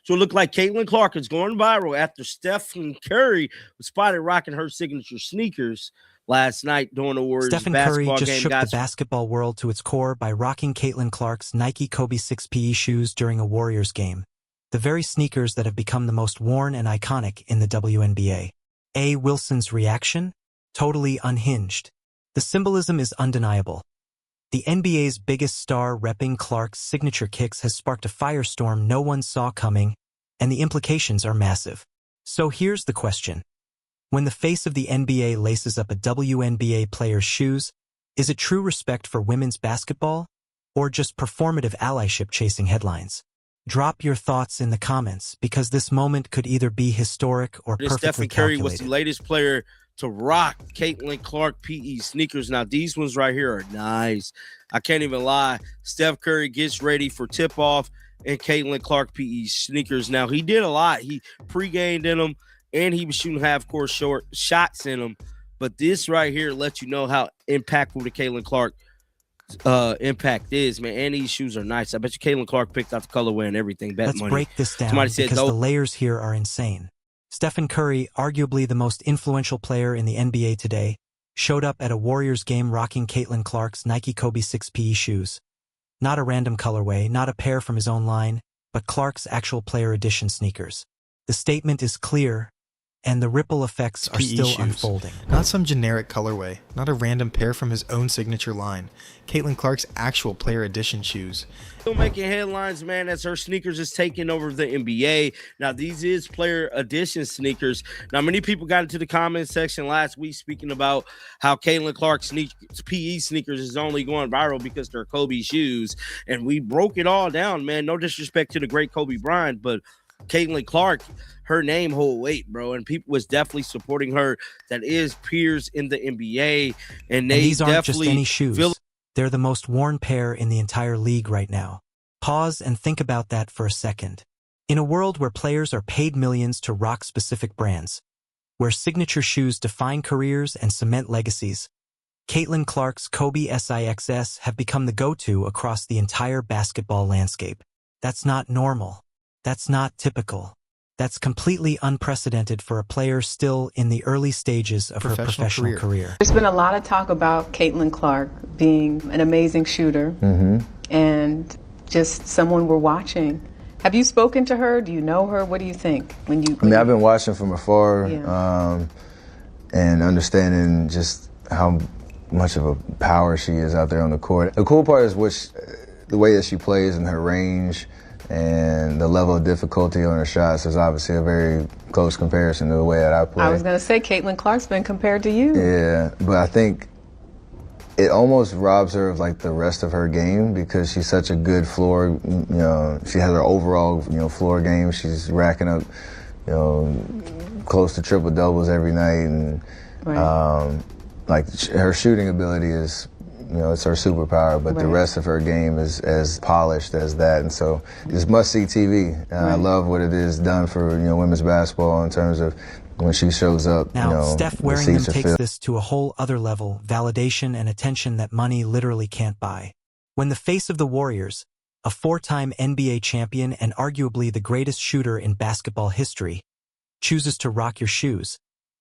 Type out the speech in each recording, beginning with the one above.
So it looked like Caitlin Clark is going viral after Stephen Curry was spotted rocking her signature sneakers last night during the Warriors Stephen Curry basketball just game, shook the guys. basketball world to its core by rocking Caitlin Clark's Nike Kobe 6PE shoes during a Warriors game, the very sneakers that have become the most worn and iconic in the WNBA. Wilson's reaction? Totally unhinged. The symbolism is undeniable. The NBA's biggest star repping Clark's signature kicks has sparked a firestorm no one saw coming, and the implications are massive. So here's the question. When the face of the NBA laces up a WNBA player's shoes, is it true respect for women's basketball, or just performative allyship chasing headlines? Drop your thoughts in the comments, because this moment could either be historic or perfectly Stephen Curry calculated. was the latest player to rock Caitlin Clark PE sneakers. Now, these ones right here are nice. I can't even lie. Steph Curry gets ready for tip-off and Caitlin Clark PE sneakers. Now, he did a lot. He pre-gamed in them, and he was shooting half-court short shots in them. But this right here lets you know how impactful the Caitlin Clark impact is, man. And these shoes are nice. I bet you Caitlin Clark picked out the colorway and everything. Let's break this down, Somebody said, because the layers here are insane. Stephen Curry, arguably the most influential player in the NBA today, showed up at a Warriors game rocking Caitlin Clark's Nike Kobe 6PE shoes. Not a random colorway, not a pair from his own line, but Clark's actual player edition sneakers. The statement is clear, and the ripple effects are still unfolding. Not some generic colorway, not a random pair from his own signature line. Caitlin Clark's actual player edition shoes. Still making headlines, man, as her sneakers is taking over the NBA. Now, these is player edition sneakers. Now, many people got into the comment section last week speaking about how Caitlin Clark's PE sneakers is only going viral because they're Kobe shoes. And we broke it all down, man. No disrespect to the great Kobe Bryant, but Caitlin Clark, her name hold weight, bro, and people was definitely supporting her. That is peers in the NBA, and these aren't just any shoes. They're the most worn pair in the entire league right now. Pause and think about that for a second. In a world where players are paid millions to rock specific brands, where signature shoes define careers and cement legacies, Caitlin Clark's Kobe SIXS have become the go-to across the entire basketball landscape. That's not normal. That's not typical. That's completely unprecedented for a player still in the early stages of her professional career. There's been a lot of talk about Caitlin Clark being an amazing shooter and just someone we're watching. Have you spoken to her? Do you know her? What do you think? I've been watching from afar and understanding just how much of a power she is out there on the court. The cool part is the way that she plays and her range and the level of difficulty on her shots is obviously a very close comparison to the way that I play. I was going to say Caitlin Clark's been compared to you. Yeah, but I think it almost robs her of like the rest of her game because she's such a good floor, she has her overall, floor game. She's racking up, close to triple doubles every night, and her shooting ability is, it's her superpower, but the rest of her game is as polished as that. And so it's must-see TV. I love what it is done for, women's basketball in terms of when she shows up. Now, Steph wearing them takes this to a whole other level, validation and attention that money literally can't buy. When the face of the Warriors, a four-time NBA champion and arguably the greatest shooter in basketball history, chooses to rock your shoes,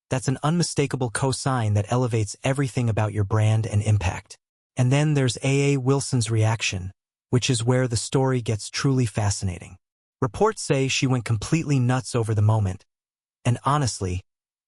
that's an unmistakable cosign that elevates everything about your brand and impact. And then there's Wilson's reaction, which is where the story gets truly fascinating. Reports say she went completely nuts over the moment, and honestly,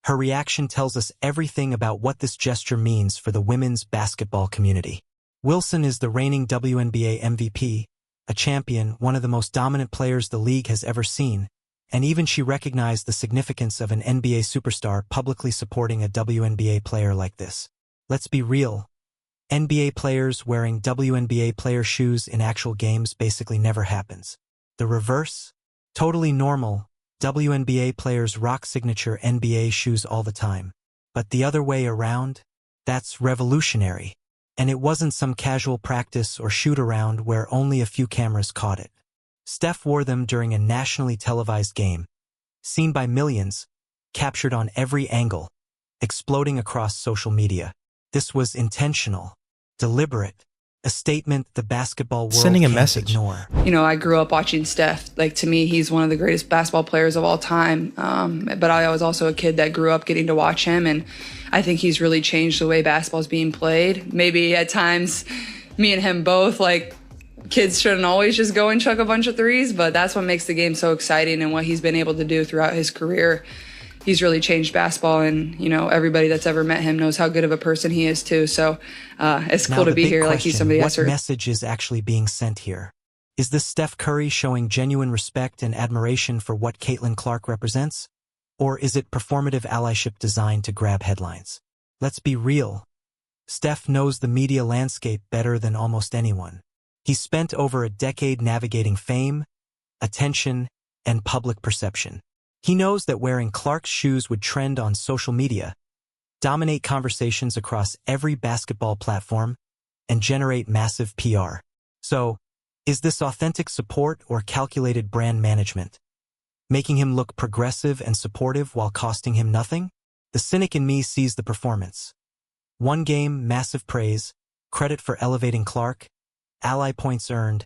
her reaction tells us everything about what this gesture means for the women's basketball community. Wilson is the reigning WNBA MVP, a champion, one of the most dominant players the league has ever seen, and even she recognized the significance of an NBA superstar publicly supporting a WNBA player like this. Let's be real. NBA players wearing WNBA player shoes in actual games basically never happens. The reverse? Totally normal. WNBA players rock signature NBA shoes all the time. But the other way around? That's revolutionary. And it wasn't some casual practice or shoot-around where only a few cameras caught it. Steph wore them during a nationally televised game, seen by millions, captured on every angle, exploding across social media. This was intentional, deliberate, a statement the basketball world Sending a can't message. ignore. You know, I grew up watching Steph. Like, to me, he's one of the greatest basketball players of all time. But I was also a kid that grew up getting to watch him, and I think he's really changed the way basketball's being played. Maybe at times, me and him both, like, kids shouldn't always just go and chuck a bunch of threes, but that's what makes the game so exciting and what he's been able to do throughout his career. He's really changed basketball, and, you know, everybody that's ever met him knows how good of a person he is, too. So it's cool to be here. Like, he's somebody that's... What message is actually being sent here? Is this Steph Curry showing genuine respect and admiration for what Caitlin Clark represents? Or is it performative allyship designed to grab headlines? Let's be real. Steph knows the media landscape better than almost anyone. He's spent over a decade navigating fame, attention, and public perception. He knows that wearing Clark's shoes would trend on social media, dominate conversations across every basketball platform, and generate massive PR. So, is this authentic support or calculated brand management, making him look progressive and supportive while costing him nothing? The cynic in me sees the performance. One game, massive praise, credit for elevating Clark, ally points earned,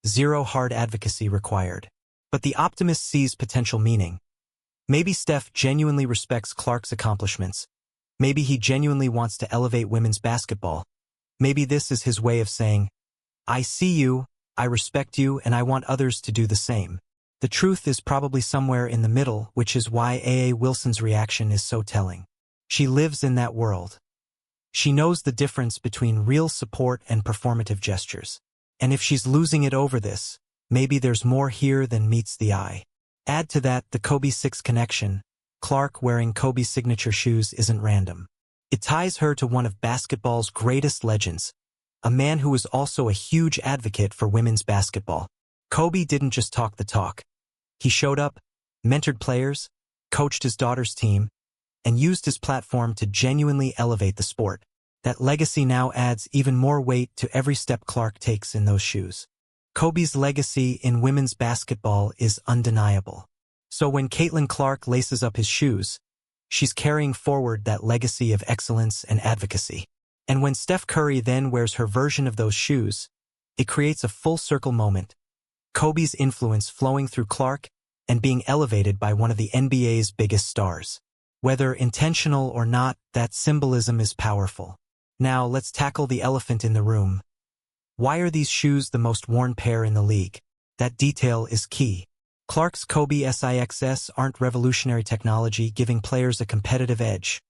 zero hard advocacy required. But the optimist sees potential meaning. Maybe Steph genuinely respects Clark's accomplishments. Maybe he genuinely wants to elevate women's basketball. Maybe this is his way of saying, I see you, I respect you, and I want others to do the same. The truth is probably somewhere in the middle, which is why A.A. Wilson's reaction is so telling. She lives in that world. She knows the difference between real support and performative gestures. And if she's losing it over this, maybe there's more here than meets the eye. Add to that the Kobe 6 connection. Clark wearing Kobe's signature shoes isn't random. It ties her to one of basketball's greatest legends, a man who was also a huge advocate for women's basketball. Kobe didn't just talk the talk. He showed up, mentored players, coached his daughter's team, and used his platform to genuinely elevate the sport. That legacy now adds even more weight to every step Clark takes in those shoes. Kobe's legacy in women's basketball is undeniable. So when Caitlin Clark laces up his shoes, she's carrying forward that legacy of excellence and advocacy. And when Steph Curry then wears her version of those shoes, it creates a full-circle moment. Kobe's influence flowing through Clark and being elevated by one of the NBA's biggest stars. Whether intentional or not, that symbolism is powerful. Now let's tackle the elephant in the room. Why are these shoes the most worn pair in the league? That detail is key. Clark's Kobe SIXS aren't revolutionary technology giving players a competitive edge.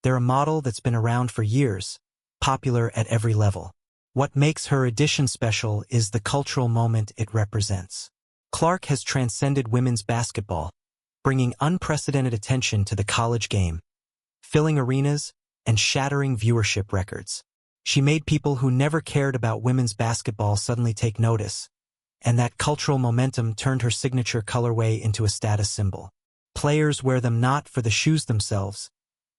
They're a model that's been around for years, popular at every level. What makes her edition special is the cultural moment it represents. Clark has transcended women's basketball, bringing unprecedented attention to the college game, filling arenas and shattering viewership records. She made people who never cared about women's basketball suddenly take notice, and that cultural momentum turned her signature colorway into a status symbol. Players wear them not for the shoes themselves,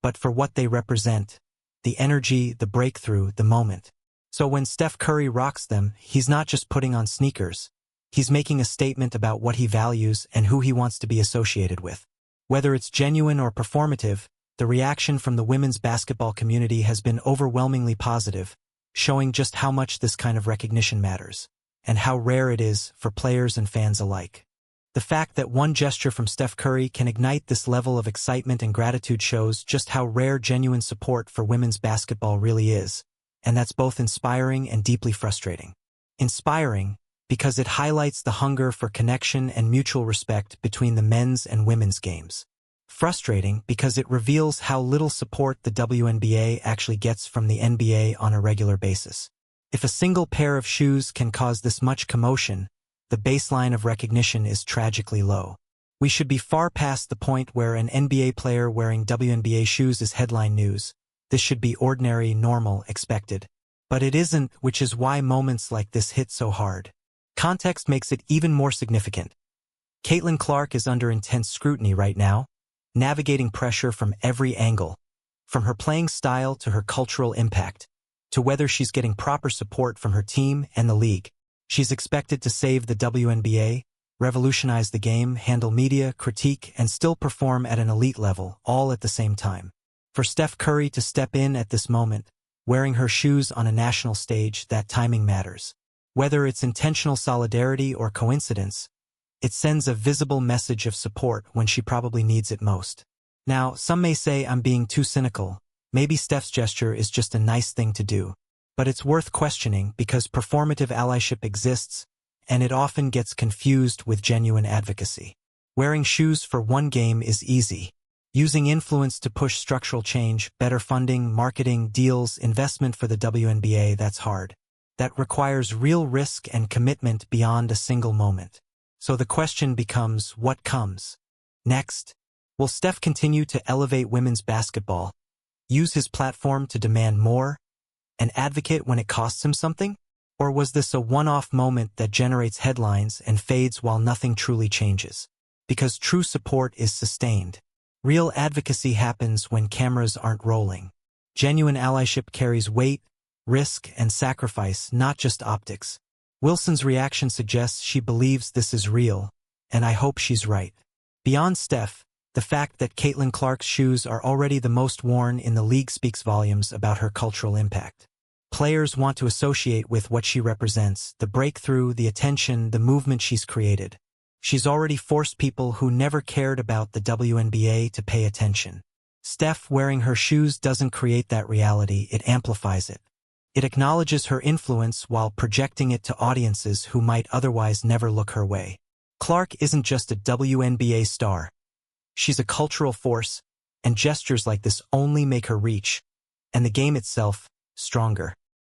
but for what they represent, the energy, the breakthrough, the moment. So when Steph Curry rocks them, he's not just putting on sneakers. He's making a statement about what he values and who he wants to be associated with. Whether it's genuine or performative, the reaction from the women's basketball community has been overwhelmingly positive, showing just how much this kind of recognition matters, and how rare it is for players and fans alike. The fact that one gesture from Steph Curry can ignite this level of excitement and gratitude shows just how rare genuine support for women's basketball really is, and that's both inspiring and deeply frustrating. Inspiring, because it highlights the hunger for connection and mutual respect between the men's and women's games. Frustrating, because it reveals how little support the WNBA actually gets from the NBA on a regular basis. If a single pair of shoes can cause this much commotion, the baseline of recognition is tragically low. We should be far past the point where an NBA player wearing WNBA shoes is headline news. This should be ordinary, normal, expected. But it isn't, which is why moments like this hit so hard. Context makes it even more significant. Caitlin Clark is under intense scrutiny right now, navigating pressure from every angle, from her playing style to her cultural impact, to whether she's getting proper support from her team and the league. She's expected to save the WNBA, revolutionize the game, handle media, critique, and still perform at an elite level, all at the same time. For Steph Curry to step in at this moment, wearing her shoes on a national stage, that timing matters. Whether it's intentional solidarity or coincidence, it sends a visible message of support when she probably needs it most. Now, some may say I'm being too cynical. Maybe Steph's gesture is just a nice thing to do. But it's worth questioning because performative allyship exists, and it often gets confused with genuine advocacy. Wearing shoes for one game is easy. Using influence to push structural change, better funding, marketing, deals, investment for the WNBA, that's hard. That requires real risk and commitment beyond a single moment. So the question becomes, what comes next? Will Steph continue to elevate women's basketball, use his platform to demand more, and advocate when it costs him something? Or was this a one-off moment that generates headlines and fades while nothing truly changes? Because true support is sustained. Real advocacy happens when cameras aren't rolling. Genuine allyship carries weight, risk, and sacrifice, not just optics. Wilson's reaction suggests she believes this is real, and I hope she's right. Beyond Steph, the fact that Caitlin Clark's shoes are already the most worn in the league speaks volumes about her cultural impact. Players want to associate with what she represents, the breakthrough, the attention, the movement she's created. She's already forced people who never cared about the WNBA to pay attention. Steph wearing her shoes doesn't create that reality, it amplifies it. It acknowledges her influence while projecting it to audiences who might otherwise never look her way. Clark isn't just a WNBA star. She's a cultural force, and gestures like this only make her reach, and the game itself, stronger.